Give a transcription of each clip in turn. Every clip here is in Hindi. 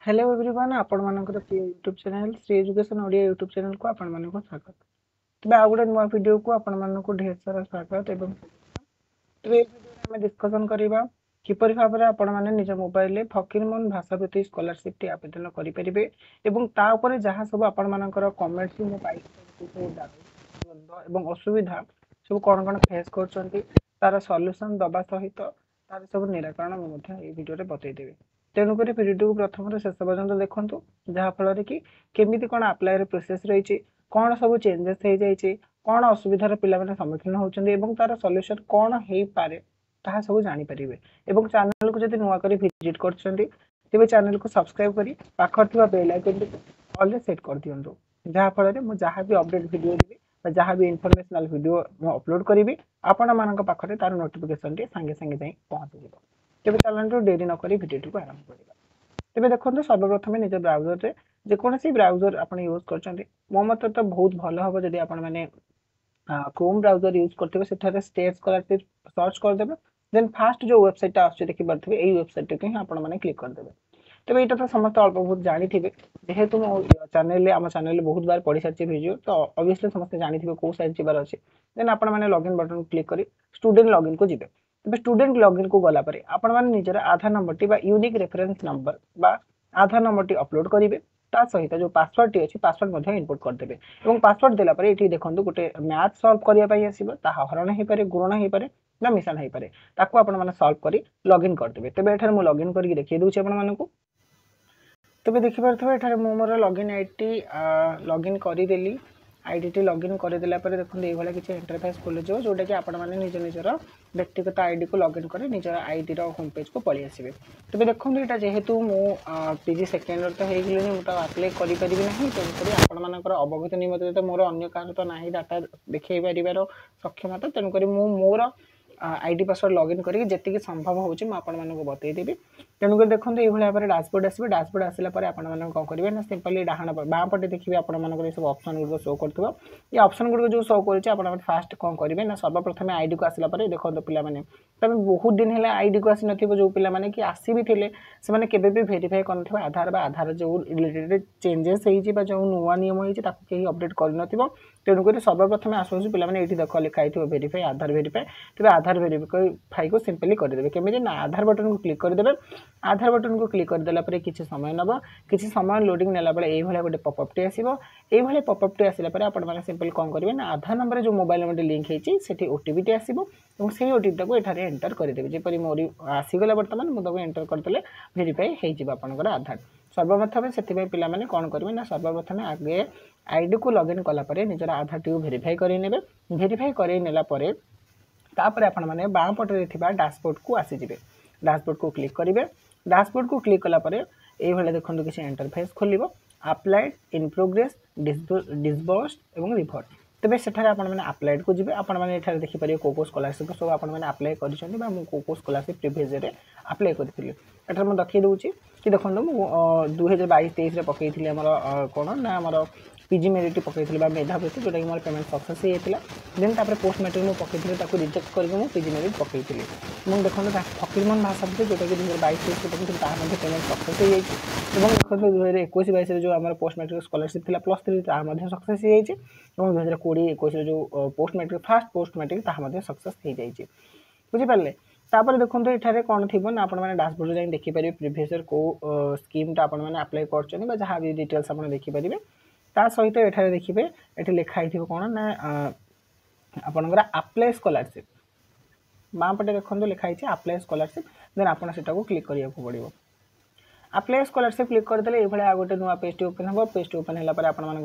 हेलो एवरीवन आपण मानकर प्रिय YouTube channel Shri education Odia YouTube channel को आपण मानक स्वागत। तबे आ गुटे नुआ वीडियो को आपण मानक ढेर सारा स्वागत एवं तबे वीडियो में डिस्कशन करिबा किपरि भाबरे आपण माने निज मोबाइल रे फकीरमोहन भाषावृत्ति स्कॉलरशिप टी आवेदन करि परिबे एवं ता ऊपर जहां सब आपण मानकर कमेंट्स मो पाइ एवं असुविधा सब कोन फेस करछंती तार सॉल्यूशन दबा सहित तार सब निराकरण मध्य ए वीडियो रे बतै देबे। तेणुक भिडियो को प्रथम शेष पर्यंत देखु जहाँफल कि केमी कौन आप्लाय प्रोसेस रही कौन सब चेंजेस हो जाए कौन असुविधार पे सम्मुखीन होती तार सल्यूशन कौन हो पारे ताहा सब जानीपर और चैनल को जब नुआ कर विजिट कर चैनल को सब्सक्राइब कर पाखर बेल आइकन ऑल रे सेट कर दिंतु जहाँफल मुझे जहाँ भी अपडेट वीडियो देवी जहाँ भी इनफॉरमेशनल वीडियो अपलोड करी आपण मान पाखे तार नोटिफिकेशन टी सांगे सांगे जाई पहुंची जाए। तेज चलते डेरी नक भिडियो को आरंभ करवा। तेज देखो सर्वप्रथम निज ब्राउजर रे जेकोसी ब्राउजर आप यूज कर मो मत तो बहुत भल हम जब आप क्रोम ब्राउजर यूज करते स्टेट स्कॉलरशिप सर्च करदे देन फास्ट जो वेबसाइट आसुच्छी देखि पारथिबे एई वेबसाइट को ही आपण माने क्लिक करदेबे। तेज यहाँ तो समस्त अल्प बहुत जानी जेहेतु मो चैनल आम चैनल बहुत बार पढ़ी सारी भिडियो तो ऑब्वियसली समस्त जानी कौ साइड जीवार अच्छे देन आपण मैंने लॉगिन बटन क्लिक कर स्टूडेंट लॉगिन को जीवे। तेज स्टूडेंट लॉगिन को गला परे आपण माने निजर आधार नंबर टी बा यूनिक रेफरेंस नंबर बा आधार नंबर टी अपलोड करेंगे ता सहित जो पासवर्ड टी अच्छी पासवर्ड मध्य इनपुट करदेबे और पासवर्ड देला परे एठी देखंतु गोटे मैथ सॉल्व करिया पई आसीबो ताहा हरण हे पारे गुणन हे पारे ना मिशन हे पारे ताको आपण माने सॉल्व करी लॉगिन करदेबे। तेबे एठार मु लॉगिन करके देखिए दूची आपण मानकु तेबे देखि पारथबे एठार मु मोर लॉगिन आईडी लॉगिन करि देली आईडी टी लॉगिन कर देला परे देखंतु ए भला किछ इंटरफेस खोल जो जोटा कि आपण माने निज निजर व्यक्तिगत आईडी को लॉगिन करे निजर आईडी रो होम पेज को पळि आसीबे। तबे देखंतु एटा जेहेतु मु पीजी सेकेंड इयर तो हे गेले मु तो अप्लाई करि परिबि नाही तेन करी आपण मानकर अवगत निमते तो मोर अन्य कार तो नाही डाटा देखै परिबार सक्षमता तेन करी मु मोर आईडी पासवर्ड लॉगिन करके जेतिक संभव होची म आपण मानको बतै देबी। तेणुक देखो ये भाई भाव डैशबोर्ड आसो डैशबोर्ड आसला कौन करेंगे ना सिंपली डाण बाँ पटे देखिए आप सब ऑप्शन गुड़ शो कर ये ऑप्शन गुड़ जो शो कर फास्ट कौन करेंगे ना सर्वप्रथम आईडी को आसला देखो पे तब बहुत दिन है आईडी को आसी न जो पे कि आसी भी थे से केवे भेरीफाई कर आधार आधार जो रिलेटेड चेंजेस हो जो नुआ नियम होती कहीं अपडेट कर तेणुक सर्वप्रथम आसू पे ये देख लिखाई भेरीफाई आधार भेरीफाई तेज आधार भेरीफाई को सिंपली करदे केमी ना आधार बटन को क्लिक करदे आधार बटन को क्लिक करदेला किसी समय नब किसी समय लोडिंग नेला ये गोटे पपअप टी आसो ये पपअप टी आसला आप सिंपल कौन करेंगे ना आधार नंबर जो मोबाइल नंबर लिंक होती ओटीपी आसो और से ओटीपी को एठार एंटर करदेवे जपरी मोर आसीगला बर्तमान मुझे एंटर करदे भेरीफाई होपर आधार सर्वप्रथम से पे कौन करेंगे ना सर्वप्रथम आगे आईडी को लॉगिन कलापर निजर आधार टी भेरीफाई करे भेरीफाई कर तापर आपण मैंने बाँ पटे डैशबोर्ड को आसीजे डैशबोर्ड को क्लिक करेंगे डैशबोर्ड को क्लिक कलापर ये देखो किसी इंटरफेस खोल अप्लाइड इन प्रोग्रेस डिसबर्स्ड और रिभर्ट तेज से अप्लाइड को जी आपने देखिए कौ स्कॉलरशिप सब आपने अप्लाई कर स्कॉलरशिप प्रिवियस ईयर अप्लाई करी एठार मुझे देखी दूसरी कि देखो मुझे 2022-23 पकई आमर कौन ना आमर पीजी मेरिट पकई मेधावृत्ति जोटा कि मोर पेमेंट सक्सेस होता देन तापर पोस्ट मैट्रिक मुझे पकई रिजेक्ट करके पीजी मेरिट पकई मुझे देखो फकीरमोहन भाषावृत्ति जोटा कि 2022-23 पकई पेमेंट सक्सेस हो देखो 2021-22 जो आम पोस्ट मैट्रिक स्कॉलरशिप थी +3 सक्सेस हो 2020-21 जो post matric fast post matric success हो जाए बुझीपारे। तापर देखो ये कौन थी ना आप डैशबोर्ड जाए देखिपारे प्रिवियस ईयर को स्कीम आप अप्लाई कर जहाँ भी डिटेल्स आप देखिपारे ता सहित एठारे देखिए ये लिखाई थी कौन ना आपनकर अप्लाई स्कॉलरशिप बाँ पटे देखो लिखाई अप्लाई स्कॉलरशिप देन आपन सेटा को क्लिक करिया को पड़िबो अप्लाई स्कॉलरशिप क्लिक करदेले ये गोटे नुआ पेज ओपन हम पेज ओपन है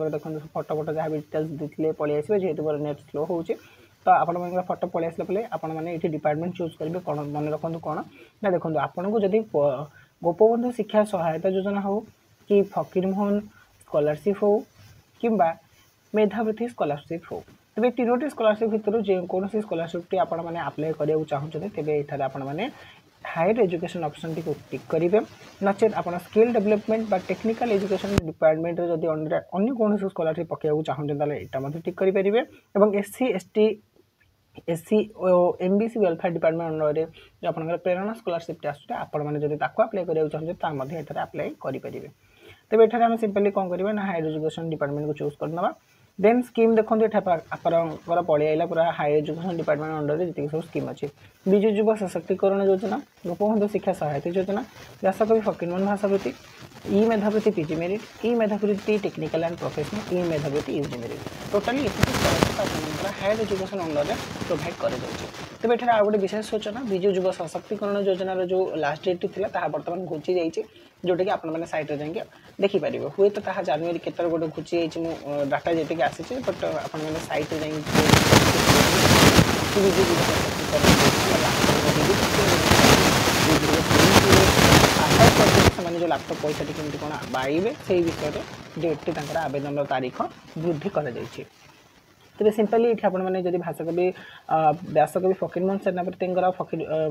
देखो फोटो फोटो जहाँ भी डिटेल्स देते पलि आसो जेहेतु नेट स्लो हो तो आप फोटो पलि आसला पहले आपने डिपार्टमेंट चूज करेंगे कौन मन रखु कौन ना देखो आपन को जदि गोपबंधु शिक्षा सहायता योजना हो कि फकीरमोहन स्कॉलरशिप हो किंबा मेधावृत्ति स्कॉलरशिप हो तेज तीनोटी स्कॉलरशिप भितर जेकोसी स्कॉलरशिप टी आपने अप्लाई करने चाहते तेज ये आपने हायर एजुकेशन ऑप्शन टी टिक करेंगे नचेत आप skill development technical education department जब अन्य कौन स्कॉलरशिप पकड़ा चाहते यहाँ टिक करेंगे और SC ST SC MBC welfare department under रे जो आपनकर प्रेरणा स्कॉलरशिप आसुटे आपण माने जदि ताको अप्लाई करियो चाहते ता मध्ये एठारे अप्लाई करि परिबे। तबे एठारे हम सिंपली कोन करिवे ना हायर एजुकेशन डिपार्टमेंट को चूज करनवा देन स्कीम देखो एठा आपनकर पळि आइला पूरा हायर एजुकेशन डिपार्टमेंट अंडर रे जति सब स्कीम अछि बिजु युवा सशक्तिकरण योजना गोपबंधु शिक्षा सहायता योजना व्यासकवि फकीरमोहन भाषावृत्ति ई मेधावृत्ति पीजी मेरिट ई मेधावृत्ति टेक्निकल एंड प्रोफेशनल ई मेधावृत्ति UG merit totally higher education under रे प्रोवाइड कर तेज ये गोटे विशेष सूचना विजु युवा सशक्तिकरण योजनार जो लास्ट डेट थी बर्तमान घुची जाइए जोटा कि आपने सैट्रे जाइए देखिपारे हुए तो जनवरी केतर गोटे घुची जाइए डाटा जी आसी बट आपने सैट्रे जाइए विजु युवा सशक्तिकरण जो लैपटॉप पैसा केमती कौन बाइबे से विषय डेट टी आवेदन तारीख वृद्धि कर तेरे सिंपली ये आपने भाषाकवि व्यासकवि फकीरमोहन सेनापति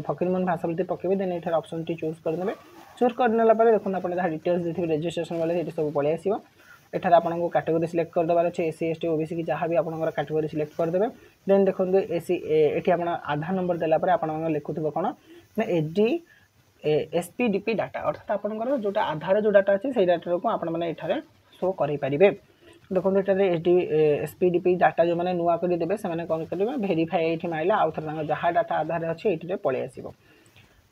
फकीरमोहन भाषावृत्ति पकेबे देन ये ऑप्शन टी चूज करदे चूज करनेला देखो आप डिटेल्स देखिए रजिस्ट्रेशन वाले ये सब पलि आसो एठार आपको कैटेगरी सिलेक्ट कर देवार अच्छे एससी एसटी ओबीसी की जहाँ भी आप कैटेगरी सिलेक्ट करदे देन देखो एसी ये आप आधार नंबर देलापर आप लिखुव कौन ना एचडी एसपीडीपी डाटा अर्थात आपंकर जो आधार जो डाटा अच्छे से डाटा को आपने शो करेंगे देखो ये एचडी एसपीडीपी डाटा जो मैंने नुआ कर देवे से कौन करेंगे भेरीफाई ये माइला आउ थे जहाँ डाटा आधार अच्छे ये पलि आसो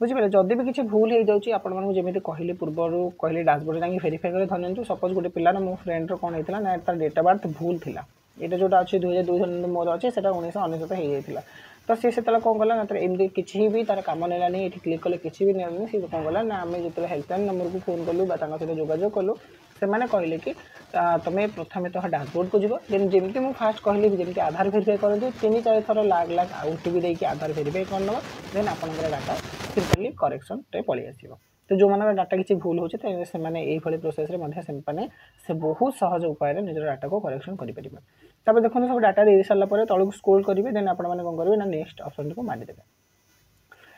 बुझिपारे जदि भी किसी भूल हो जाऊँगी आपमती कहली पूर्वर कहली डैशबोर्ड जाकि भेरीफाई कर धरतु सपोज गोटे पिलार मो फ्रेंड कौन होता ना तार डेट ऑफ बर्थ भूल था ये जोटा अच्छे 2002 मोर अच्छे से 1999 होता तो सी से कौन कला ना एमती किसी भी तार कम नेलानी ये क्लिक कले किसी भी नेलानी सी कौन कला ना आम जो हेल्पलाइन नंबर को फोन कलु सहित जोगाजोग कलु से मैंने कहले कि तुम्हें प्रथम तो डैशबोर्ड को जीव देन जमी मुझे फास्ट कहली जमी आधार भेरीफाई करूँ 3-4 थर लाग लाग ओटीपी देकी आधार भेरीफाई करनब देन आपंकर डाटा सिंपली करेक्शन पलि आसो तो जो मानक डाटा किसी भूल होचे से प्रोसेस से बहुत सहज उपाय निजर डाटा को करेक्शन करेंगे तब देखो सब डाटा दे सारापर तलू स्क्रोल करेंगे देन आपने कौन करेंगे ना नेक्स्ट ऑप्शन को मारिदेवे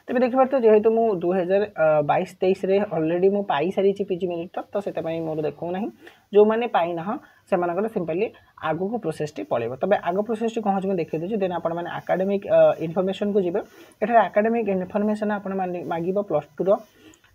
तेज देखिए तो जेहेतु मुझे 2022-23 अलरेडी मु पाई सारी पीजी मेरिट तो से मोर देखो ना जो मैंने पाईना से सिंपली आगु को प्रोसेस टी पड़े तब आग प्रोसेस टी कौन हो देखिए दूसरी देन आप आकाडेमिक इनफॉरमेशन को जी ये आकाडेमिक इनफॉरमेशन आप मांग +2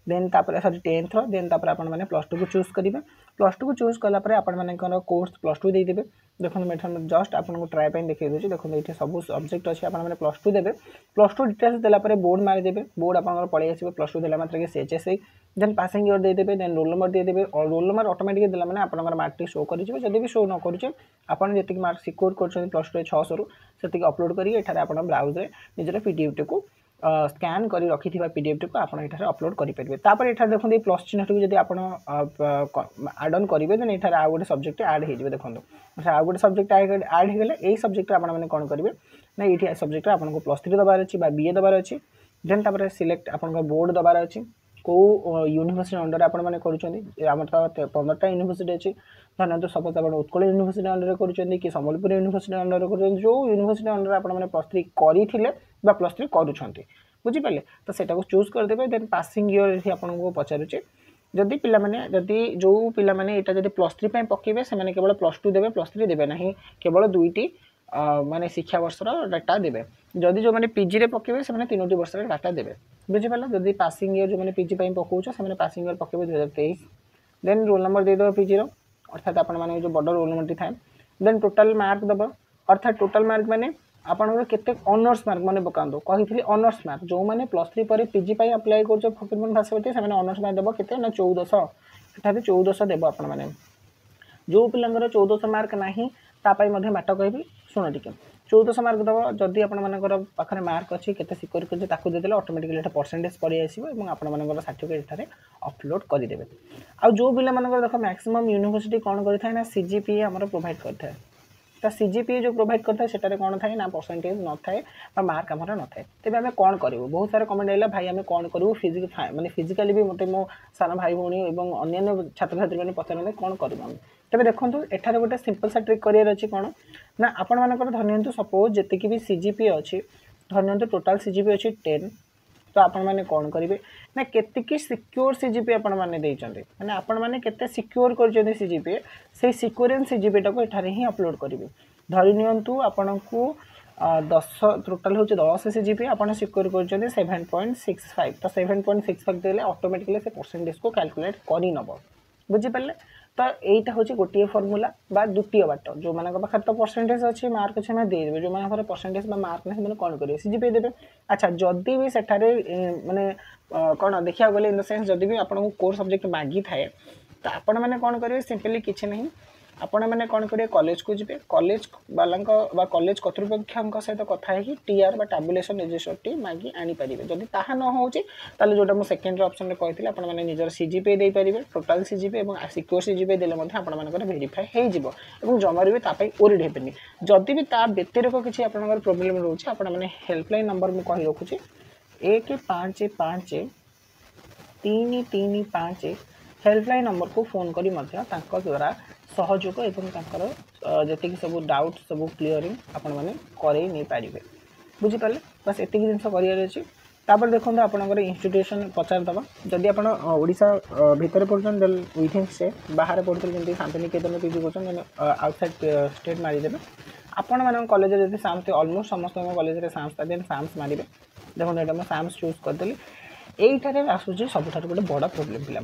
देन तापर सॉरी 10th देन तापर आपण माने +2 को चूज करिवे +2 को चूज कला परे आपण माने कोर्स +2 दे देबे देखो मैं जस्ट आपन को ट्राई पे देखै दोछि देखो ये सब सब्जेक्ट अछि आपण माने +2 देबे +2 डिटेल्स देला परे बोर्ड मारि देबे बोर्ड आपण पळै आसीबे +2 देला मात्र के सीएचएसआई देन पासिंग ईयर दे देबे देन रोल नंबर दे देबे और रोल नंबर ऑटोमेटिक देला माने आपण मार्क टी शो करि जबे जदि भी शो न करूचे आपण जेतिक मार्क सिक्योर करछन +2 600 रु सेतिक अपलोड करी एठारे आपण ब्राउज रे निजर पीडीएफ टी को स्कैन कर रखि पीडीएफ टी को आप अपलोड करेंगे तापर ये देखो ये प्लस चिन्ह टी जब आप आड ऑन करेंगे देन ये आउ गोटे सब्जेक्ट आड हो देखो आउ गोटे सब्जेक्ट आड हो गले सब्जेक्ट आपने कौन करेंगे ना ये सब्जेक्ट आपको +3 दबार अच्छी बीए दबार अच्छी देन तापर सिलेक्ट आप बोर्ड दबार अच्छी कौ यूनिवर्सिटी अंडर आपने कर 15टा यूनिवर्सिटी अच्छी धरना सपोज आप उत्कल यूनिवर्सिटी अंडर कर कि सम्बलपुर यूनिवर्सिटी अंडर कर जो यूनिवर्सिटी अंडर आपने +3 करते +3 करुँच बुझीपारे तो सेटा को चूज करदे देन पासिंग ईयर आपको पचारुचे जदि पिला माने जदि जो पिला माने एटा जदि +3 पे पकेबे से माने केवल +2 देबे +3 देबे नहीं केवल 2टी माने शिक्षा वर्षर डाटा देबे जदि जो माने पीजी रे पकेबे से माने 3टी वर्षर डाटा देबे बुझीपाला जदि पासिंग ईयर जो माने पीजी पे पकोछ से माने पासिंग ईयर पकेबे 2023 देन रोल नंबर दे दो पीजी रो अर्थात आपण माने जो बड़ रोल नंबर टी थाए देन टोटल मार्क दबो अर्थात टोटल मार्क माने आपन केते ऑनर्स मार्क माने पकांदो कहिथि ऑनर्स मार्क जो माने +3 पर पीजी पई अप्लाई करछो फकीरमोहन भाषावती से माने ऑनर्स मार्क देबो केते ना 1400 एठारे 1400 देबो आपन माने जो पिलांगर 1400 मार्क नाही ता पई मध्ये माट कहबी सुनो टिके 1400 मार्क दबो जदी आपन मानकर पाखरे मार्क अछि केते सिक्योर कर ताकू दे देले ऑटोमेटिकली एटा परसेंटेज पड़ी आसीबो एवं आपन मानकर सर्टिफिकेट एठारे अपलोड करि देबे आ जो पिला मानकर देखो मैक्सिमम यूनिवर्सिटी कोन करिथाय ना सीजीपीए हमर प्रोवाइड करथाय तो सीजीपीए जो प्रोवाइड करता है सेटारे कौन थाए ना परसेंटेज न थाए मार्क आमर न थाए तेज आम कौन करूँ बहुत सारा कमेंट आइला भाई आम कौन करूँ माने फिजिकाली भी मत मो सान भाई भौणी और अन्य छात्र छात्री मैंने पचारे कौन करूँ तेज देखो एठारे गोटे सिंपल सा ट्रिक करार अच्छी कौन ना आपण मानकर धरनियंतु सपोज जी भी सीजीपीए अच्छी धरनियंतु टोटाल सीजीपीए अच्छी 10 तो आपण माने कौन करेंगे ना केतिकी सिक्योर सीजीपीए आपण माने देइचंते माने आपण माने केते सिक्योर करचंते सीजीपीए से सिक्योरेंस सीजीपीए टाको एठारे ही अपलोड करेंगे धरि नियंतु आपन को 10 टोटाल हूँ 10 सीजीपी आपड़ सिक्योर कर 7.65 तो 7.65 देले ऑटोमेटिकली से परसेंटेज को कैलकुलेट कर नब बुझीपारे तो यहीटा हूँ गोटे फर्मूला बा द्वितीय बाट जो मान पाखे तो परसेंटेज अच्छे मार्क अच्छे देदेवे जो मैंने परसेंटेज मार्क ना कौन करेंगे सीजीपी देवे अच्छा जदि भी सेठारे माने कौन देखा गले इन द सेन्स जदि भी आपको कोर सब्जेक्ट मागी थाए तो आपण मैंने कौन करेंगे सिंपली किसी ना आपण मैंने कौन करेंगे कॉलेज को जी कॉलेज वाला कॉलेज कर्तृपक्ष सहित कथा है टीआर बा टैबुलेशन रजिस्टरटी मागी आनीपारे जदि ताहा न होची ताले जोटा मु सेकेंडरी ऑप्शन में कही आपण मैंने निजर सीजीपी दे पारिबे टोटल सीजीपी और सिक्योर सीजीपी देले मध्ये आपण मानकर वेरीफाई हो जिवो एवं जमार भी तापाई ओरिड हेबेनी जदि भी ता व्यतिरिक्त किसी आपनकर प्रॉब्लम रोचे आपण मैंने हेल्पलाइन नंबर मु कहि रखुची 155 हेल्पलाइन नंबर को फोन करी मध्य तांको द्वारा सहयोग एवं जी सब डाउट सब क्लीयरिंग आपण मैंने करई नहीं पारे बुझीपारे बस एति जिन कर तापर देखो आपंकर इंस्टीट्यूशन पचारदे जदि आप ओडिशा भितर पढ़ुन देन विथिन स्टेट बाहर पढ़ुते जमी शांतिनिकेतन पीजी कर आउटसाइड स्टेट मारिदेवे आपण मान कॉलेज जब साम्स अलमोस्ट समस्त कॉलेज साम्स देन साम्स मारे देखो ये मुझे साम्स चूज करदेली यहीठार आसूँ सबुठ गोटे बड़ प्रोब्लेम पिला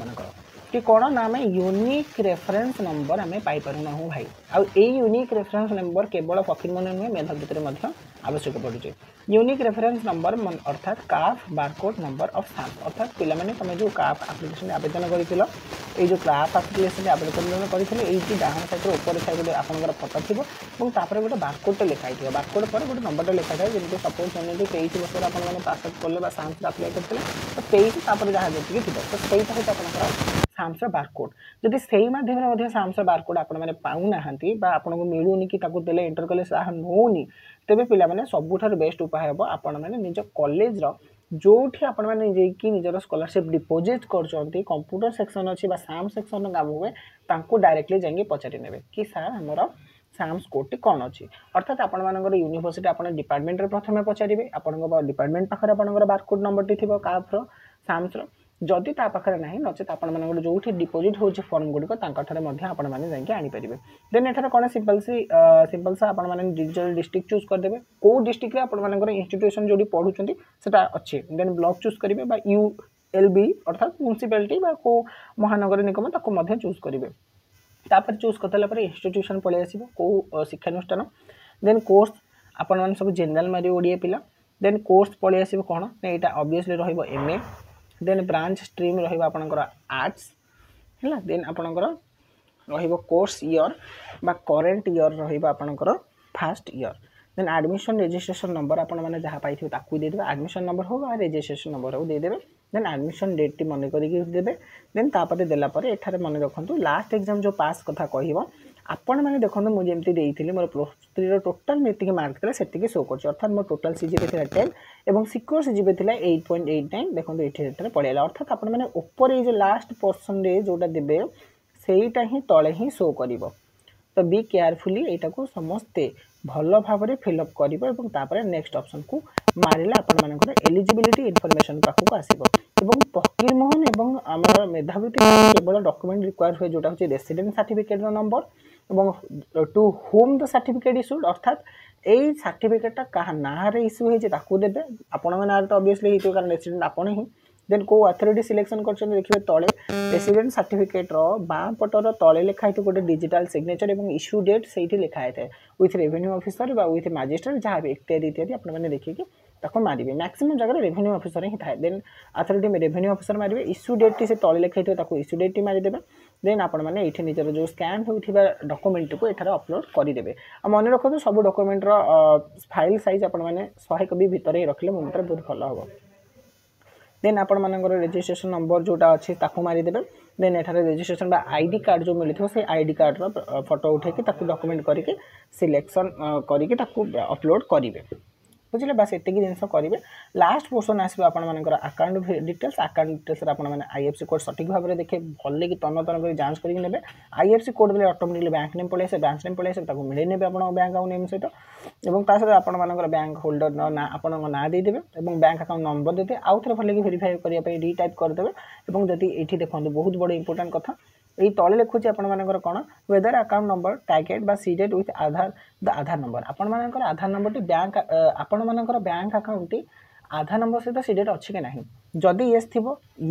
कि कौन ना आम यूनिक रेफरेन्स नंबर आम पाइपना भाई आउ यूनिक रेफरेन्स नंबर केवल फकीर मन नुहे मेधावी आवश्यक पड़े यूनिक रेफरेन्स नंबर अर्थात काफ बारकोड नंबर ऑफ साम्स अर्थात पिलाने तुम जो काफ आप्लिकेशन आवेदन कर जो काफ आप्लिकेशन आवेदन कर डाहाण साइड ऊपर साइड गोटे आपंकर फटो थी और गोटे बारकोड लिखाई थी बारकोड पर गोटे नंबर लिखा था जमी सपोज मैंने 23 वर्ष आपने पास आउट कले साम्स अप्लाई करते तो 23 जहाँ जी थी तो सहीटा हूँ आप साम्स बारकोड जदि से मध्यम साम्स बारकोड आपने पाऊना आपको मिलूनी कि देले एंटर कले नौनी तेरे पे सबुठ बेस्ट उपाय हम आपण मैंने निज कॉलेज जो आपण मैंने निजर स्कॉलरशिप डिपोजिट कर कंप्यूटर सेक्शन अच्छी साम सेक्शन काम हुए डायरेक्टली जाइए पचारि ने कि सार आमर साम्स कोड कौन अच्छी अर्थात आपर यूनिवर्सिटी आप डिपार्टमेंट प्रथम पचारे आप डिपार्टमेंट पाखे आपंकर बारकोड नंबर टी थी काफ्र साम्स जदि ता पाखे ना नचेत आप जो डिपोजिट हो फर्म गुड़िक आपने आनीपारे देन एठार कौन सिंपल सा आपल डिस्ट्रिक्ट चूज करदे कौ डिस्ट्रिक्ट आपर इंस्टीट्यूशन जो पढ़ुं से अच्छे देन ब्लॉक चूज करेंगे ULB अर्थात म्यूनिसिपालिटी कौ महानगर निगम ताको चूज करेंगे तापर चूज करदेला इंस्टीट्यूशन पलि आसो कौ शिक्षानुष्ठान देन कोर्स आपण सब जेनराल मारे ओडिया पिला देन कोर्स पलि आसो कौन यहाँ ऑब्वियसली रहिबो MA देन ब्रांच स्ट्रीम रहिबो आपनकर आर्ट्स हैला देन आपनकर रहिबो कोर्स ईयर बा करेंट ईयर रहिबो आपनकर फर्स्ट ईयर देन एडमिशन रजिस्ट्रेशन नंबर आपण माने जहाँ पाई ताकू दे देबे एडमिशन नंबर हो आ रजिस्ट्रेशन नंबर हो दे देबे देन एडमिशन डेट टी मन करिक देबे देन तापर देला पर एठारे मन रखंतु लास्ट एग्जाम जो पास कथा कहिबो आपण मैंने देखो मुझे जमी देती मोर प्लस 3 टोटाल मेति मार्क था से शो कर अर्थात मोर टोटाल सीजीपी थी 10 और सिक्योर सीजीपी थी 8.89 देखो ये पड़ेगा अर्थात आप ऊपर जो लास्ट पर्सन जोटा देवे सेटा ही तले ही शो कर तो बी केयरफुली यहाँ को समस्ते भल भाव में फिलअप कर नेक्स्ट ऑप्शन को मारे आपर एलिजिबिलिटी इनफॉरमेशन पाखक आसो फकीर मोहन एवं आम मेधावृत्ति केवल डॉक्यूमेंट रिक्वायर हुए जोटा हूँ रेसिडेंट सर्टिफिकेट नंबर और to whom the certificate issued अर्थात यही सर्टिफिकेटा क्या ना इश्यू होती देते आपण ना तो ऑब्वियसली होती कारण रेसिडेंट आपण ही देन को अथॉरिटी सिलेक्शन कर देखिए तले रेसिडेंट सर्टिफिकेट बाँ पटर तले लिखाई गोटे डिजिटल सिग्नेचर और इश्यू डेट से लिखाई था with revenue officer with magistrate जहाँ भी इत्यादि इत्यादि आपने देखिए मारे मैक्सिमम जगह रेवेन्यू ऑफिसर ही था देन अथॉरिटी रेवेन्यू ऑफिसर मारे इश्यू डेट टी से तले लिखाई इश्यू डेट टी मारिदेवे देन आपने ये निजर जो स्कैन होता डॉक्यूमेंट को एठार अपलोड करदे मन रखो सब डॉक्यूमेंट फाइल साइज आपने 100 कॉपी भितर ही रखिले मो बहुत भल हम देन आपण मानकर रजिस्ट्रेशन नंबर जोटा अच्छे ताकू मारिदेवे देन एठार रजिस्ट्रेशन बा आईडी कार्ड जो मिली से आईडी कार्ड फोटो उठे डॉक्यूमेंट करके सिलेक्शन करके अपलोड करेंगे बुझे बस एतिक जिन करेंगे लास्ट पोर्सन आसो आपर अकाउंट डिटेल्स आपने IFSC कोड सठिक भाव में देखे भले कि तन तन कर जांच करके नेबे IFSC कोड देले ऑटोमेटिकली बैंक नेम पड़े ब्रांच नेम पड़े मिले ने बैंक अकाउंट नेम सहित और सहित बैंक होल्डर ना आपण ना देदेवे और बैंक अकाउंट नंबर देते आउ थे भले कि वेरीफाई करने रीटाइप करदे और जदि ये देखो बहुत बड़ इंपोर्टेंट कथा এই তলে লিখুଛି ଆପଣମାନଙ୍କର କ'ଣ whether account number tagged বা seeded with the Aadhaar number ଆପଣମାନଙ୍କର ଆଧାର ନମ୍ବରଟି ବ୍ୟାଙ୍କ ଆପଣମାନଙ୍କର ବ୍ୟାଙ୍କ ଆକାଉଣ୍ଟଟି आधार नंबर सहित सीडेट अच्छी कि नहीं जदि येस थी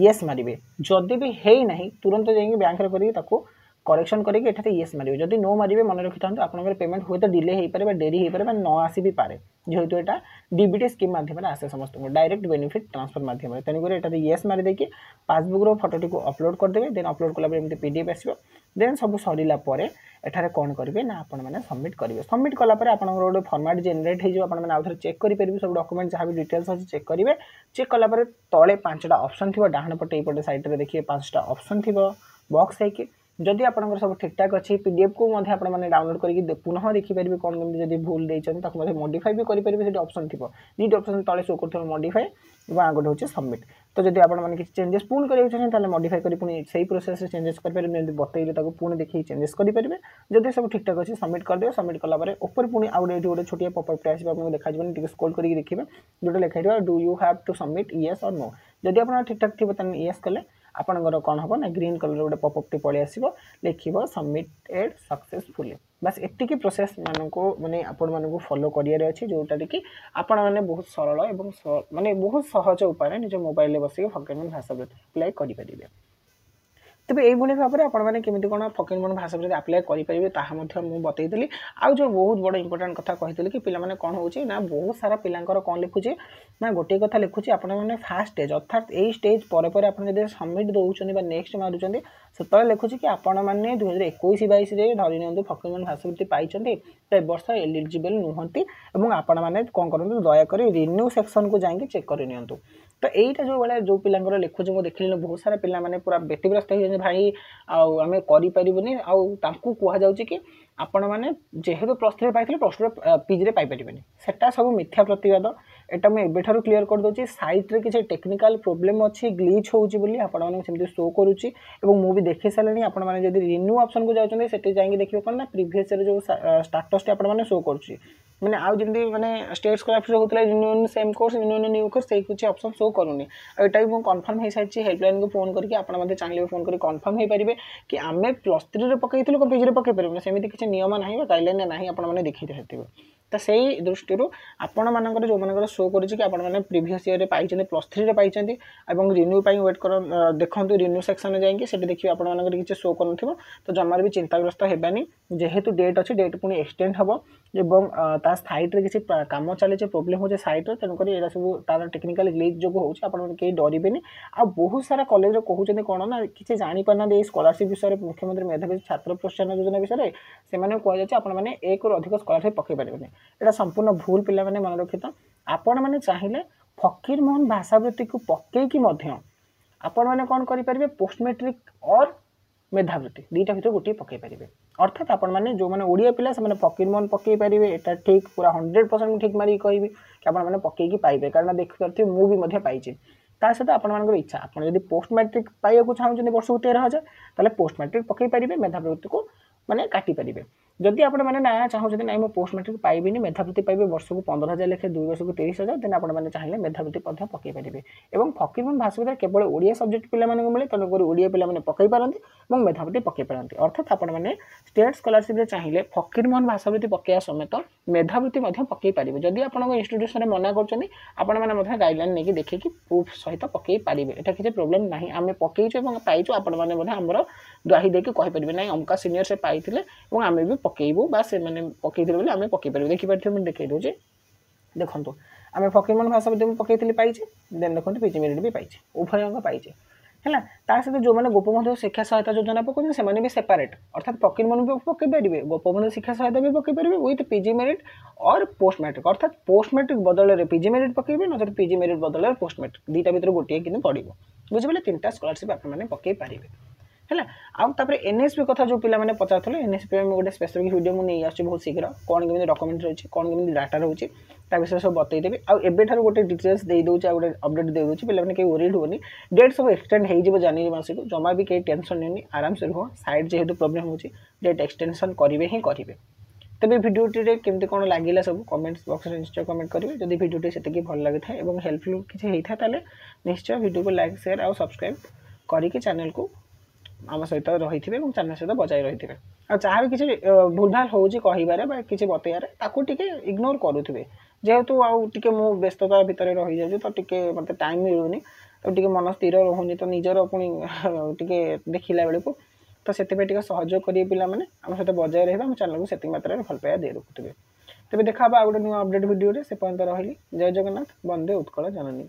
येस मारे जदि भी है नहीं तुरंत जाइए बैंक करके करेक्शन करके येस मारे जदि नो मारे मन रखी था आपंकर पेमेंट हुए तो डिले हो पारे डेरी हो पारे न आसी भी पारे जेहेतु यहाँ डीबीटी स्कीम माध्यम आसे समस्त डायरेक्ट बेनिफिट ट्रांसफर माध्यम तेणुकर ये येस मारिदेकी पासबुक फोटोटी को अपलोड करदे देन अपलोड कला पीडीएफ आसो देन सब सरला एठारे कौन करेंगे ना आपण मैंने सबमिट करेंगे सबमिट कलापर आप गोटे फॉर्मेट जेनेट हो आउ थे चेक करेंगे सब डॉक्यूमेंट जहाँ भी डिटेल्स अच्छी चेक करेंगे चेक कलापर तले 5टा ऑप्शन थी डाहाण पटे ये साइड में देखिए 5टा ऑप्शन थी बॉक्स है जदि आपंकर सब ठीक ठाक अच्छी पीडीएफ को मैंने डाउनलोड करके पुनः देखिपारे कौन कमी भूल देते मॉडिफाई भी करेंगे ऑप्शन थी दुईट ऑप्शन तले शो कर मॉडिफाई और गोटे हूँ सबमिट तो जब आपने किसी चेंजेस पुणी करेंगे मॉडिफाई कर पुणी से प्रोसेस चेंजेस करेंगे बतैले पुणी देखिए चेंजेस करेंगे जब सब ठीक ठाक अच्छी सबमिट करदे सबमिट कलापर ऊपर पुणी आउ गोटे छोटिया पॉपअप आस देखा स्क्रॉल करके देखिए जो लिखाई do you have to submit yes और नो जदि आप ठीक ठाक थी येस कले आपंकर कौन हम ना ग्रीन कलर गोटे पॉपअप टी पलि आसो लिख सबमिटेड सक्सेसफुली बस एतिकी प्रोसेस मानक माने आपण मानक फॉलो करियर अछि जोटा कि आपण माने बहुत सरल एवं माने बहुत सहज उपाय निज मोबाइल बसिक फकीरमोहन भाषावृत्ति अप्लाई करि परिबे तेबे एई भली भाबरे आपण माने केमिति कोन फकीरमोहन भाषावृत्ति अप्लाई करि परिबे ताहा मध्ये मु बतैतली आ जो बहुत बड़ इंपोर्टेंट कथा कहितली कि पिला माने कोन होउची ना बहुत सारा पिलांकर कोन लिखुची ना गोटे कथा लिखुची आपण माने फास्ट स्टेज अर्थात एई स्टेज परे परे आपण जदि सबमिट दउचनी बा नेक्स्ट मारुचंदी सेतले लिखुची कि आपण माने 2021-22 रे धरि नियंतु फकीरमोहन भाषावृत्ति पाइचंदी तो वर्ष एलिजिबल नुहंती एवं आपण माने कोन करंतु दया करी रिन्यू सेक्शन को जाइए चेक कर नियंतु तो यहीटा जो भाई जो पिलांकर लिखुचे मुझे देखिए बहुत सारा पिला माने पूरा व्यतिग्रस्त हो भाई आम करें आउ कहुच्छे कि आपण मैंने जेहेतु +3 पाई +2 पीजी पाइपर सेटा सब मिथ्या प्रतिवाद एटा मुझे एबेठारु क्लियर कर दूसरी साइट रे किसी टेक्निकल प्रोब्लेम अच्छी ग्लिच होची आपण मैंने सेमती शो करुच्ची मु भी देखी सारे आपण मैंने जब रिन्यू ऑप्शन को जाऊँच से जाइए देखिए कौन ना प्रीवियस जो स्टाटस आपण मैंने शो करुच्ची मैंने आउ जमी मैंने स्टेट स्कॉलरशिप होता है रिन्यून सेम कोर्स रिन्यून न्यू कोर्स से कुछ ऑप्शन शो करूनी आईटा भी कन्फर्म हो सारी हेल्पलाइन को फोन करके आपते चाहिए फोन कर कन्फर्म हो पारे कि आम +3 पकई पीजी पकई पारे सेमती किसी नियम ना गाइडलाइन ना आपने देखी थे तो से दृष्टि आपण मानकर जो मानकर शो कर प्रीवियस ईयर पाई +3 पाई और रिन्यू वेट कर देखो रिन्यू सेक्शन जाइए से देखिए आप किसी शो कर तो जमार भी चिंताग्रस्त हेबानी जेहेतु डेट अच्छी डेट पुणी एक्सटेंड हम और साइट रे किसी काम चली प्रोब्लेम हो साइट तेणुक यहाँ सब तार टेक्निकल ग्लिच जो होती डरबे आ बहुत सारा कॉलेज कहते कौन ना किसी जापाना स्कॉलरशिप विषय मुख्यमंत्री मेधावी छात्र प्रोत्साहन योजना विषय से कहने 1 ରୁ अधिक स्कॉलरशिप पकई पारे यहाँ संपूर्ण भूल पिला माने मन रखी था आपण मैंने चाहिए फकीरमोहन भाषावृत्ति को पकईकि आपण मैंने कौन करेंगे पोस्ट मैट्रिक और मेधावृत्ति दुईटा भर गोटे पकई पारे अर्थात आपण मैंने जो मैंने ओडिया पिला से फकीरमोहन पकई पारे यहाँ ठीक पूरा 100% ठीक मारिक कहि कि आपण पकईकि पाइबे कारण देख पारे मुझे पाई ता सहित आपर इच्छा आपड़ जब पोस्ट मैट्रिक पाइबा चाहते वर्ष को 13,000 ताले पोस्ट मैट्रिक पकई पारे मेधावृत्ति को माने काटी पारे जदि आप ना चाहते ना पोस्ट मैट्रिक पाइबेनि मेधावृत्ति पाइबे वर्ष को 15,000 लेखे 2 वर्ष को 30,000 देन आपने चाहिए मेधावृत्ति पकई पारे और फकीरमोहन भाषावृत्ति केवल ओडिया सब्जेक्ट पिला मिले तेणुक ओडिया पिला पकई पारती और मेधावृत्ति पकई पारती अर्थात आपने स्टेट स्कॉलरशिप चाहिए फकीरमोहन भाषावृत्ति पकड़ा समेत मेधावृत्ति पकई पारे जदि आप इंस्टीट्यूशन मना कर गाइडलाइन नहीं देखिए प्रूफ सहित पकई पारे यहाँ किसी प्रोब्लेम ना आम पकईचु पाइचु आपमर द्वाही देके कहींपर ना अमका सीनियर से पाई आम भी पकईबू से पकई आम पकई पार देखिए देखे दूचे देखो आम फकीरमोहन भाषावृत्ति पकई पाई देन देखो पीजी मेरिट भी पाई उभय पाई है सहित जो मैंने गोपबंधु शिक्षा सहायता योजना पकाते से भी सेपरेट अर्थात फकीरमोहन भी पकई पारे गोपबंधु शिक्षा सहायता भी पकई पारे विथ पीजी मेरिट और पोस्ट मैट्रिक अर्थात पोस्ट मैट्रिक बदल पीजी मेरिट पकईबे ना पीजी मेरिट बदल पोस्ट मैट्रिक दुईटा भर गोटे कि पड़ो बुझे 3टा स्कॉलरशिप आपने पकई पारे है आउे एनएसपी कथा जो पिला मैंने पचार एनएसपी में गोटे स्पेसिफिक वीडियो मुझे आसुच्छी बहुत शीघ्र कौन केमी डॉक्यूमेंट रही कौन केमी डाटा रोचे विषय सब बतईदेवी आउे गोटे डिटेल्स दे दूसरे गोटे अपडेट दे दूसरी पे कहीं ओरिड होनी डेट सब एक्सटेंड हो जनवरी मास को जमा भी कहीं टेंशन नहीं आराम से रुह साइड जेहेतु प्रोब्लेम हो डेट एक्सटेंशन करेंगे ही करेंगे तेज भिडियोटी केमती कौन लगे सब कमेंट्स बॉक्स में निश्चय कमेंट करेंगे जब भिडियोटी से भल लगी था और हेल्पफुल किसी होता है निश्चय वीडियो को लाइक शेयर और सब्सक्राइब करके चैनल को आम सहित रही थे चैनल सहित बजाई रही थे जहाँ भी किसी भूलभाल हो कह कि बतैबार ताकू टिके इग्नोर करुवे जेहेतु आउ टे मु व्यस्तता भितर रही जाऊँ तो टिके मत टाइम मिलूनी तो टिके मन स्थिर रोनी तो निजर पुणी टिके देखला बेलू तो से सहयोग करेंगे पिला आम सहित बजाय रहा आम चैनल को से मात्रा भल पाया दे रखुवे तेज देखा आ गोटे नुआ अपडेट वीडियो से पर्यंत रही जय जगन्नाथ वंदे उत्कल जननी।